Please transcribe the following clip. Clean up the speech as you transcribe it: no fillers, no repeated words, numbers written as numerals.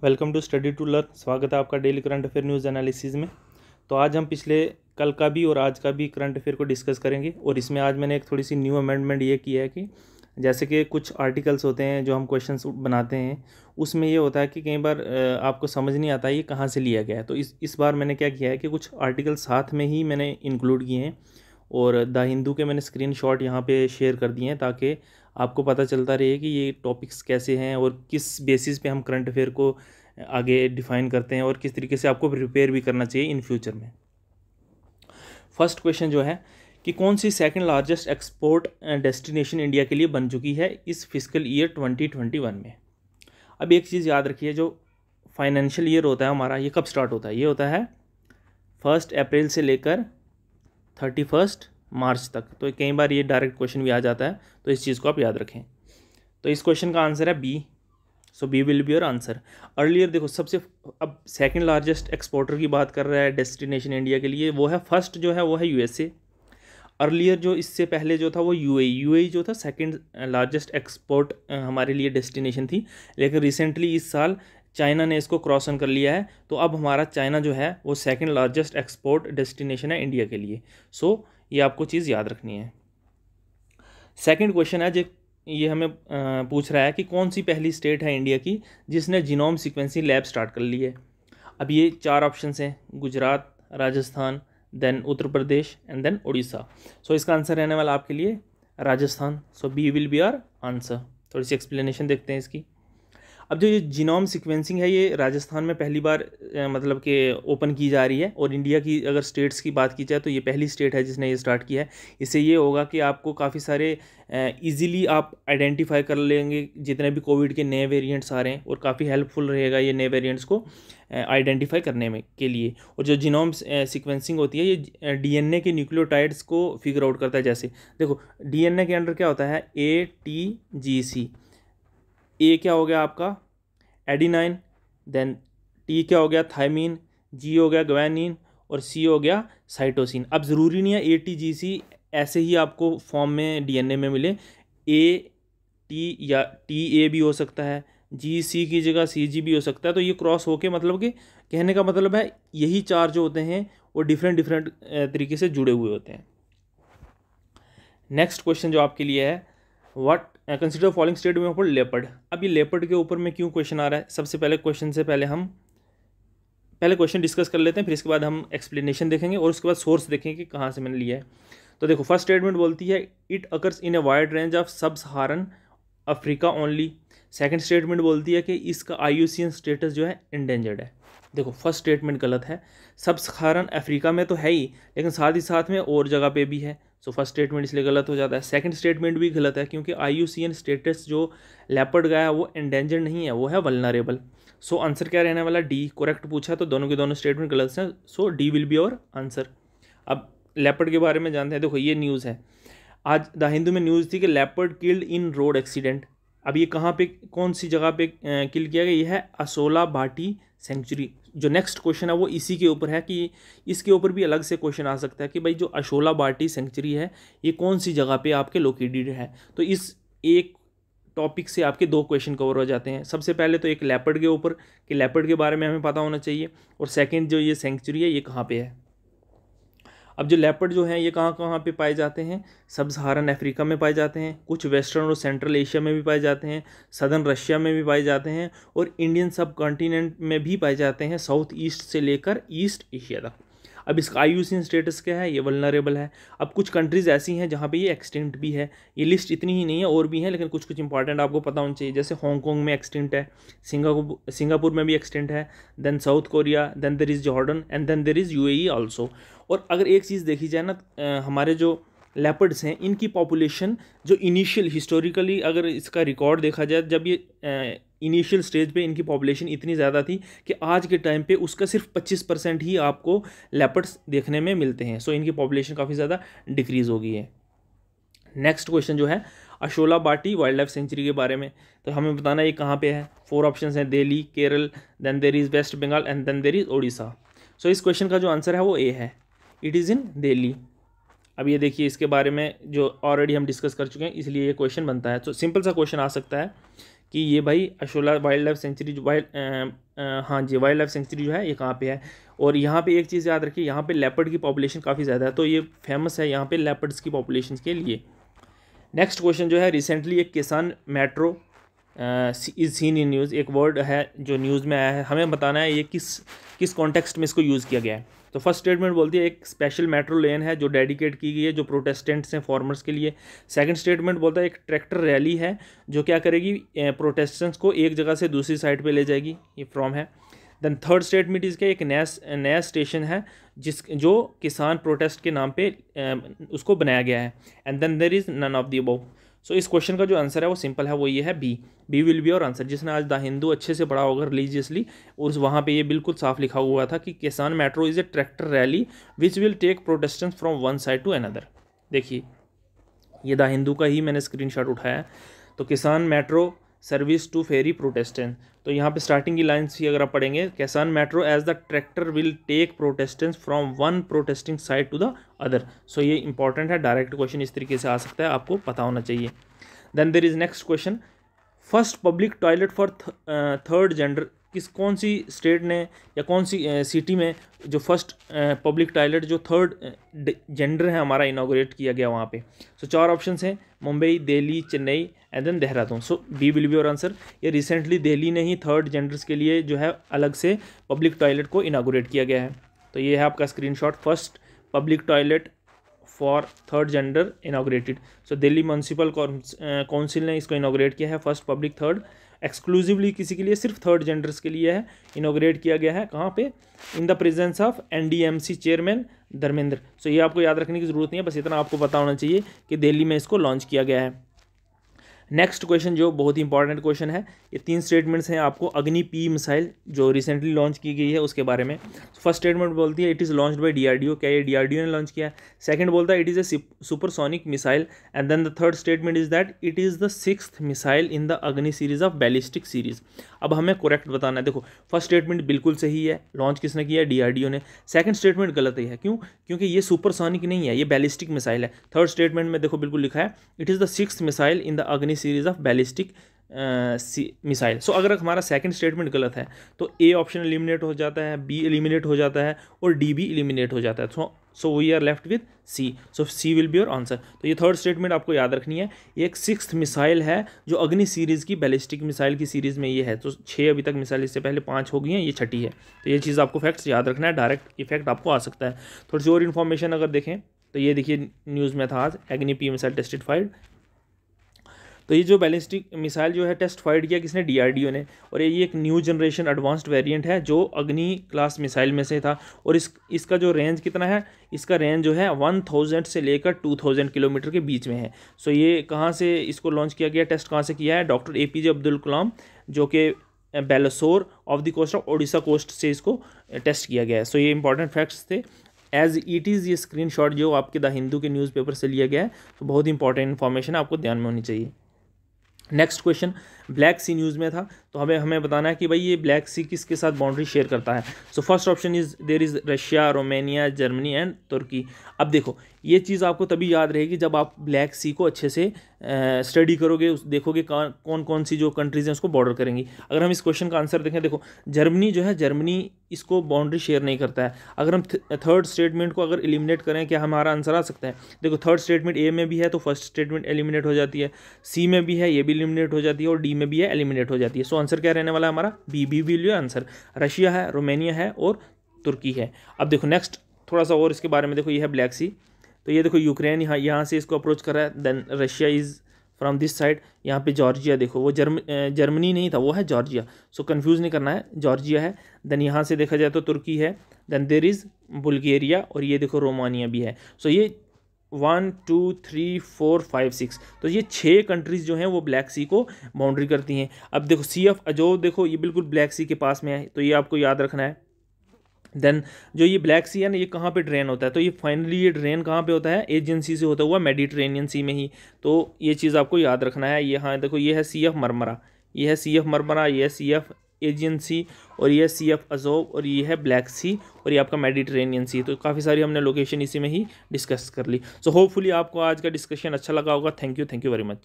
Welcome to study to learn. स्वागत है आपका daily current affair news analysis में। तो आज हम पिछले कल का भी और आज का भी करंट अफेयर को डिस्कस करेंगे। और इसमें आज मैंने एक थोड़ी सी न्यू अमेंडमेंट ये की है कि जैसे कि कुछ आर्टिकल्स होते हैं जो हम क्वेश्चंस बनाते हैं, उसमें ये होता है कि कई बार आपको समझ नहीं आता ये कहाँ से लिया गया है। तो इस बार मैंने क्या किया है कि कुछ आर्टिकल साथ में ही मैंने इंक्लूड किए हैं और द हिंदू के मैंने स्क्रीनशॉट यहाँ पे शेयर कर दिए हैं ताकि आपको पता चलता रहे कि ये टॉपिक्स कैसे हैं और किस बेसिस पे हम करंट अफेयर को आगे डिफाइन करते हैं और किस तरीके से आपको प्रिपेयर भी करना चाहिए इन फ्यूचर में। फर्स्ट क्वेश्चन जो है कि कौन सी second largest export destination India के लिए बन चुकी है इस फिजिकल ईयर 2021 में। अब एक चीज़ याद रखिए, जो फाइनेंशियल ईयर होता है हमारा, ये कब स्टार्ट होता है? ये होता है 1 अप्रैल से लेकर 31 मार्च तक। तो कई बार ये डायरेक्ट क्वेश्चन भी आ जाता है, तो इस चीज़ को आप याद रखें। तो इस क्वेश्चन का आंसर है B. So B will be your answer. Earlier देखो, सबसे अब सेकंड लार्जेस्ट एक्सपोर्टर की बात कर रहा है डेस्टिनेशन इंडिया के लिए, वो है फर्स्ट जो है वो है यूएसए। अर्लियर जो इससे पहले जो था वो यूएई जो था सेकंड लार्जेस्ट एक्सपोर्ट हमारे लिए डेस्टिनेशन थी। लेकिन रिसेंटली इस साल चाइना ने इसको क्रॉस ऑन कर लिया है, तो अब हमारा चाइना जो है वो सेकंड लार्जेस्ट एक्सपोर्ट डेस्टिनेशन है इंडिया के लिए। सो ये आपको चीज़ याद रखनी है। सेकंड क्वेश्चन है ये हमें पूछ रहा है कि कौन सी पहली स्टेट है इंडिया की जिसने जीनोम सीक्वेंसिंग लैब स्टार्ट कर ली है। अब ये 4 ऑप्शंस हैं, Gujarat, Rajasthan, then Uttar Pradesh and then Orissa. So इसका आंसर रहने वाला आपके लिए Rajasthan. So B will be our answer. थोड़ी सी एक्सप्लेनेशन देखते हैं इसकी। अब जो ये जीनोम सीक्वेंसिंग है ये राजस्थान में पहली बार मतलब कि ओपन की जा रही है। और इंडिया की अगर स्टेट्स की बात की जाए तो ये पहली स्टेट है जिसने ये स्टार्ट किया है। इससे ये होगा कि आपको काफ़ी सारे इजीली आप आइडेंटिफाई कर लेंगे जितने भी कोविड के नए वेरिएंट्स आ रहे हैं, और काफ़ी हेल्पफुल रहेगा ये नए वेरिएंट्स को आइडेंटिफाई करने में के लिए। और जो जीनोम सीक्वेंसिंग होती है ये डीएनए के न्यूक्लियोटाइड्स को फिगर आउट करता है। जैसे देखो, डीएनए के अंडर क्या होता है, ATGC। ए क्या हो गया आपका एडिनाइन, देन टी क्या हो गया थायमीन, जी हो गया ग्वानिन और सी हो गया साइटोसिन। अब ज़रूरी नहीं है ATGC ऐसे ही आपको फॉर्म में डीएनए में मिले, AT या TA भी हो सकता है, GC की जगह CG भी हो सकता है। तो ये क्रॉस होके मतलब कि कहने का मतलब है यही 4 जो होते हैं वो डिफरेंट तरीके से जुड़े हुए होते हैं। नेक्स्ट क्वेश्चन जो आपके लिए है, व्हाट कंसिडर फॉलोइंग स्टेट में फॉर लेपर्ड। अब ये लेपर्ड के ऊपर में क्यों क्वेश्चन आ रहा है? सबसे पहले क्वेश्चन से पहले हम पहले क्वेश्चन डिस्कस कर लेते हैं, फिर इसके बाद हम एक्सप्लेनेशन देखेंगे और उसके बाद सोर्स देखेंगे कि कहाँ से मैंने लिया है। तो देखो, फर्स्ट स्टेटमेंट बोलती है it occurs in a wide range of sub Saharan Africa only. Second statement बोलती है कि इसका IUCN स्टेटस जो है इंडेंजर्ड है। देखो, फर्स्ट स्टेटमेंट गलत है। सब सहारन अफ्रीका में तो है ही, लेकिन साथ ही साथ में और जगह पे भी है। सो फर्स्ट स्टेटमेंट इसलिए गलत हो जाता है। सेकंड स्टेटमेंट भी गलत है क्योंकि IUCN स्टेटस जो लेपर्ड का है वो इंडेंजर्ड नहीं है, वो है वल्नरेबल। सो आंसर क्या रहने वाला? डी। करेक्ट पूछा तो दोनों के दोनों स्टेटमेंट गलत हैं। सो D will be our answer. अब लेपर्ड के बारे में जानते हैं। देखो, ये न्यूज़ है, आज द हिंदू में न्यूज़ थी कि leopard killed in road accident. अब ये कहाँ पे, कौन सी जगह पे किल किया गया? ये है असोला भाटी सेंचुरी। जो नेक्स्ट क्वेश्चन है वो इसी के ऊपर है कि इसके ऊपर भी अलग से क्वेश्चन आ सकता है कि भाई जो असोला भाटी सेंचुरी है ये कौन सी जगह पे आपके लोकेटेड है। तो इस एक टॉपिक से आपके 2 क्वेश्चन कवर हो जाते हैं। सबसे पहले तो एक लेपर्ड के ऊपर कि लेपर्ड के बारे में हमें पता होना चाहिए, और सेकंड जो ये सेंचुरी है ये कहाँ पे है। अब जो लेपर्ड जो हैं ये कहाँ कहाँ पे पाए जाते हैं? सब सहारन अफ्रीका में पाए जाते हैं, कुछ वेस्टर्न और सेंट्रल एशिया में भी पाए जाते हैं, सदर्न रशिया में भी पाए जाते हैं, और इंडियन सब कॉन्टिनेंट में भी पाए जाते हैं, साउथ ईस्ट से लेकर ईस्ट एशिया तक। अब इसका IUCN स्टेटस क्या है? ये वल्नरेबल है। अब कुछ कंट्रीज़ ऐसी हैं जहाँ पे ये एक्सटिंक्ट भी है। ये लिस्ट इतनी ही नहीं है, और भी हैं, लेकिन कुछ कुछ इंपॉर्टेंट आपको पता होना चाहिए। जैसे हांगकॉन्ग में एक्सटिंक्ट है, सिंगापुर में भी एक्सटिंक्ट है, then South Korea, then there is Jordan and then there is UAE also. और अगर एक चीज़ देखी जाए ना, हमारे जो लेपर्ड्स हैं इनकी पॉपुलेशन जो इनिशियल हिस्टोरिकली अगर इसका रिकॉर्ड देखा जाए, जब ये इनिशियल स्टेज पे इनकी पॉपुलेशन इतनी ज़्यादा थी कि आज के टाइम पे उसका सिर्फ 25% ही आपको लेपर्ड्स देखने में मिलते हैं। सो इनकी पॉपुलेशन काफ़ी ज़्यादा डिक्रीज़ हो गई है। नेक्स्ट क्वेश्चन जो है अशोला भाटी वाइल्ड लाइफ सेंचुरी के बारे में, तो हमें बताना ये कहाँ पे है। 4 ऑप्शन हैं, Delhi, Kerala, then there is West Bengal and then there is Orissa. So इस क्वेश्चन का जो आंसर है वो A है, इट इज़ इन दिल्ली। अब ये देखिए, इसके बारे में जो ऑलरेडी हम डिस्कस कर चुके हैं इसलिए ये क्वेश्चन बनता है। तो सिंपल सा क्वेश्चन आ सकता है कि ये भाई अशोला वाइल्ड लाइफ सेंचुरी जो हाँ जी वाइल्ड लाइफ सेंचुरी जो है ये कहाँ पे है। और यहाँ पे एक चीज़ याद रखिए, यहाँ पे लेपर्ड की पॉपुलेशन काफ़ी ज़्यादा है, तो ये फेमस है यहाँ पे लेपर्ड्स की पॉपुलेशन के लिए। नेक्स्ट क्वेश्चन जो है, रिसेंटली एक किसान metro is seen in news, एक वर्ड है जो न्यूज़ में आया है, हमें बताना है ये किस कॉन्टेक्स्ट में इसको यूज़ किया गया है। तो फर्स्ट स्टेटमेंट बोलती है एक स्पेशल मेट्रो लेन है जो डेडिकेट की गई है जो प्रोटेस्टेंट्स हैं फार्मर्स के लिए। सेकंड स्टेटमेंट बोलता है एक ट्रैक्टर रैली है जो क्या करेगी, प्रोटेस्टेंट्स को एक जगह से दूसरी साइड पे ले जाएगी, ये फ्रॉम है। देन थर्ड स्टेटमेंट इसका एक नया स्टेशन है जो किसान प्रोटेस्ट के नाम पे उसको बनाया गया है। And then there is none of the above. So इस क्वेश्चन का जो आंसर है वो सिंपल है, वो ये है B will be our answer. जिसने आज द हिंदू अच्छे से पढ़ा होगा रिलीजियसली, और वहाँ पे ये बिल्कुल साफ लिखा हुआ था कि Kisan metro is a tractor rally which will take protestants from one side to another. देखिए ये द हिंदू का ही मैंने स्क्रीनशॉट उठाया। तो Kisan metro service to ferry protestant, तो यहाँ पे स्टार्टिंग की लाइन्स भी अगर आप पढ़ेंगे, किसान metro as the tractor will take protestants from one protesting side to the other. So ये इंपॉर्टेंट है, डायरेक्ट क्वेश्चन इस तरीके से आ सकता है, आपको पता होना चाहिए। Then there is next question, first public toilet for third gender, कौन सी स्टेट ने या कौन सी सिटी में जो फर्स्ट पब्लिक टॉयलेट जो थर्ड जेंडर है हमारा इनॉग्रेट किया गया वहाँ पे। सो 4 ऑप्शंस हैं, Mumbai, Delhi, Chennai and then Dehradun. So B will be our answer. ये रिसेंटली दिल्ली ने ही थर्ड जेंडर्स के लिए जो है अलग से पब्लिक टॉयलेट को इनॉग्रेट किया गया है। तो ये है आपका screenshot, first public toilet for third gender inaugurated. So Delhi municipal council ने इसको इनॉग्रेट किया है, फर्स्ट पब्लिक थर्ड, एक्सक्लूसिवली किसी के लिए, सिर्फ थर्ड जेंडर्स के लिए है, इनॉग्रेट किया गया है। कहाँ पे, in the presence of NDMC chairman Dharmendra. So ये आपको याद रखने की जरूरत नहीं है, बस इतना आपको पता होना चाहिए कि दिल्ली में इसको लॉन्च किया गया है। नेक्स्ट क्वेश्चन जो बहुत ही इंपॉर्टेंट क्वेश्चन है, ये 3 स्टेटमेंट्स हैं आपको अग्नि पी मिसाइल जो रिसेंटली लॉन्च की गई है उसके बारे में। फर्स्ट स्टेटमेंट बोलती है it is launched by DRDO, क्या ये डीआरडीओ ने लॉन्च किया है। सेकंड बोलता है it is a supersonic missile, and then the third statement is that it is the 6th missile in the Agni series of ballistic series. अब हमें correct बताना है। देखो फर्स्ट स्टेटमेंट बिल्कुल सही है, लॉन्च किसने किया है, डीआरडीओ ने। सेकंड स्टेटमेंट गलत है, क्यों, क्योंकि ये सुपरसोनिक नहीं है, ये बैलिस्टिक मिसाइल है। थर्ड स्टेटमेंट में देखो बिल्कुल लिखा है it is the 6th missile in the Agni series of ballistic missile. सो अगर हमारा सेकंड स्टेटमेंट गलत है तो ए ऑप्शन एलिमिनेट हो जाता है, बी एलिमिनेट हो जाता है और डी भी एलिमिनेट हो जाता है। So we are left with C. So C will be your answer. तो ये थर्ड स्टेटमेंट आपको याद रखनी है, ये एक 6th मिसाइल है जो अग्नि सीरीज़ की बैलिस्टिक मिसाइल की सीरीज़ में ये है। तो 6 अभी तक मिसाइल, इससे पहले 5 हो गई हैं, ये 6ठी है। तो ये चीज़ आपको फैक्ट्स याद रखना है, डायरेक्ट इफेक्ट आपको आ सकता है। थोड़ी सी और इन्फॉर्मेशन अगर देखें तो ये देखिए न्यूज़ में था आज, अग्नि पी मिसाइल टेस्टेड फाइड। तो ये जो बैलिस्टिक मिसाइल जो है टेस्ट फाइड किया किसने, डीआरडीओ ने। और ये एक न्यू जनरेशन एडवांस्ड वेरिएंट है जो अग्नि क्लास मिसाइल में से था। और इसका जो रेंज कितना है, इसका रेंज जो है 1000 से लेकर 2000 किलोमीटर के बीच में है। सो ये कहाँ से इसको लॉन्च किया गया, टेस्ट कहाँ से किया है, डॉक्टर APJ अब्दुल कलाम जो कि Balasore off the coast of Odisha coast से इसको टेस्ट किया गया है। सो ये इंपॉर्टेंट फैक्ट्स थे एज इट इज़। ये स्क्रीनशॉट जो आपके द हिंदू के न्यूज़पेपर से लिया गया है, तो बहुत इंपॉर्टेंट इन्फॉर्मेशन आपको ध्यान में होनी चाहिए। नेक्स्ट क्वेश्चन ब्लैक सी न्यूज़ में था, तो हमें बताना है कि भाई ये ब्लैक सी किसके साथ बाउंड्री शेयर करता है। So first option is there is Russia, Romania, Germany and Turkey. अब देखो ये चीज़ आपको तभी याद रहेगी जब आप ब्लैक सी को अच्छे से स्टडी करोगे, देखोगे कौन कौन सी जो कंट्रीज़ हैं उसको बॉर्डर करेंगी। अगर हम इस क्वेश्चन का आंसर देखें, देखो जर्मनी जो है, जर्मनी इसको बाउंड्री शेयर नहीं करता है। अगर हम थर्ड स्टेटमेंट को अगर एलिमिनेट करें, क्या हमारा आंसर आ सकता है। देखो थर्ड स्टेटमेंट ए में भी है तो फर्स्ट स्टेटमेंट एलिमिनेट हो जाती है, सी में भी है ये भी एलिमिनेट हो जाती है, और डी में भी है एलिमिनेट हो जाती है। सो आंसर क्या रहने वाला है हमारा, बी विल आंसर। रशिया है, रोमानिया है और तुर्की है। अब देखो नेक्स्ट थोड़ा सा और इसके बारे में देखो, ये है ब्लैक सी। तो ये देखो यूक्रेन यहाँ से इसको अप्रोच कर रहा है, then Russia is from this side. यहाँ पे जॉर्जिया देखो, वो जर्मनी नहीं था, वो है जॉर्जिया। सो कंफ्यूज नहीं करना है, जॉर्जिया है। देन यहाँ से देखा जाए तो तुर्की है, देन देर इज़ बुल्गारिया, और ये देखो रोमानिया भी है। सो ये 1 2 3 4 5 6, तो ये 6 कंट्रीज़ जो हैं वो ब्लैक सी को बाउंड्री करती हैं। अब देखो सी ऑफ अजो, देखो ये बिल्कुल ब्लैक सी के पास में है, तो ये आपको याद रखना है। देन जो ये ब्लैक सी है ना, ये कहाँ पे ड्रेन होता है, तो ये फाइनली ये ड्रेन कहाँ पे होता है, एजेंसी से होता हुआ मेडिटेरेनियन सी में ही। तो ये चीज़ आपको याद रखना है। ये हाँ देखो, ये है सी ऑफ मरमरा, ये है सी ऑफ मरमरा, ये है सी ऑफ एजेंसी, और ये सी ऑफ अजोब, और ये है ब्लैक सी, और ये आपका मेडिटेरेनियन सी। तो काफ़ी सारी हमने लोकेशन इसी में ही डिस्कस कर ली। सो होपफुली आपको आज का डिस्कशन अच्छा लगा होगा। Thank you very much.